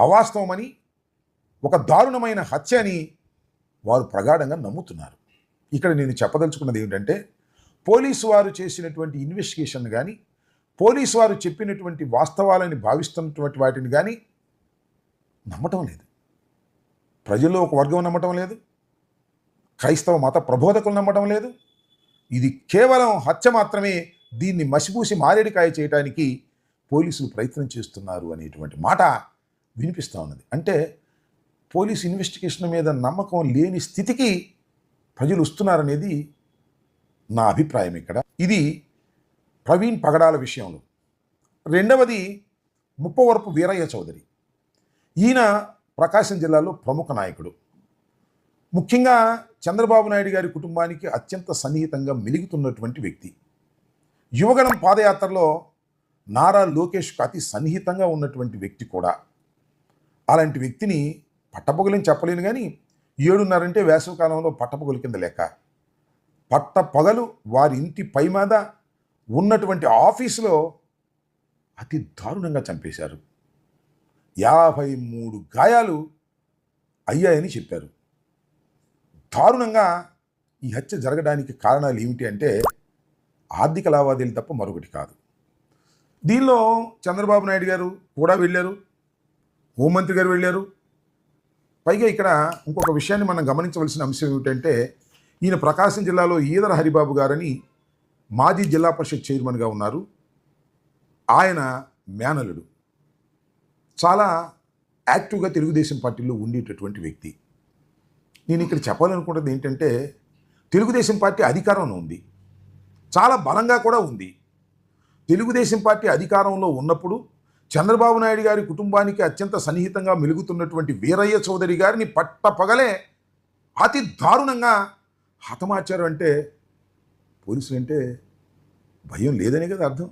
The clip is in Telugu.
అవాస్తవమని, ఒక దారుణమైన హత్య అని వారు ప్రగాఢంగా నమ్ముతున్నారు. ఇక్కడ నేను చెప్పదలుచుకున్నది ఏమిటంటే, పోలీసు వారు చేసినటువంటి ఇన్వెస్టిగేషన్ కానీ, పోలీసు వారు చెప్పినటువంటి వాస్తవాలని భావిస్తున్నటువంటి వాటిని కానీ నమ్మటం లేదు. ప్రజల్లో ఒక వర్గం నమ్మటం లేదు, క్రైస్తవ మత ప్రబోధకులు నమ్మటం లేదు. ఇది కేవలం హత్య మాత్రమే, దీన్ని మసిపూసి మారేడికాయ చేయడానికి పోలీసులు ప్రయత్నం చేస్తున్నారు అనేటువంటి మాట వినిపిస్తూ ఉన్నది. అంటే పోలీస్ ఇన్వెస్టిగేషన్ మీద నమ్మకం లేని స్థితికి ప్రజలు వస్తున్నారనేది నా అభిప్రాయం. ఇక్కడ ఇది ప్రవీణ్ పగడాల విషయంలో. రెండవది ముప్పవరపు వీరయ్య చౌదరి. ఈయన ప్రకాశం జిల్లాలో ప్రముఖ నాయకుడు. ముఖ్యంగా చంద్రబాబు నాయుడు గారి కుటుంబానికి అత్యంత సన్నిహితంగా మెలుగుతున్నటువంటి వ్యక్తి. యువగణం పాదయాత్రలో నారా లోకేష్కు అతి సన్నిహితంగా ఉన్నటువంటి వ్యక్తి కూడా. అలాంటి వ్యక్తిని పట్టపొగలని చెప్పలేను, కానీ 7:30 అంటే వేసవికాలంలో పట్టపొగలు కింద లెక్క. పట్టపగలు వారి ఇంటి పై మీద ఉన్నటువంటి ఆఫీసులో అతి దారుణంగా చంపేశారు. 53 గాయాలు అయ్యాయని చెప్పారు. దారుణంగా ఈ హత్య జరగడానికి కారణాలు ఏమిటి అంటే ఆర్థిక లావాదేవీలు తప్ప మరొకటి కాదు. దీనిలో చంద్రబాబు నాయుడు గారు కూడా వెళ్ళారు, హోంమంత్రి గారు వెళ్ళారు. పైగా ఇక్కడ ఇంకొక విషయాన్ని మనం గమనించవలసిన అంశం ఏమిటంటే, ఈయన ప్రకాశం జిల్లాలో ఈదర హరిబాబు గారని మాజీ జిల్లా పరిషత్ చైర్మన్గా ఉన్నారు. ఆయన మేనలుడు. చాలా యాక్టివ్గా తెలుగుదేశం పార్టీలో ఉండేటటువంటి వ్యక్తి. నేను ఇక్కడ చెప్పాలనుకుంటుంది ఏంటంటే, తెలుగుదేశం పార్టీ అధికారంలో ఉంది, చాలా బలంగా కూడా ఉంది. తెలుగుదేశం పార్టీ అధికారంలో ఉన్నప్పుడు చంద్రబాబు నాయుడు గారి కుటుంబానికి అత్యంత సన్నిహితంగా మెలుగుతున్నటువంటి వీరయ్య చౌదరి గారిని పట్టపగలే అతి దారుణంగా హతమార్చారు అంటే పోలీసులు అంటే భయం లేదనే కదా అర్థం.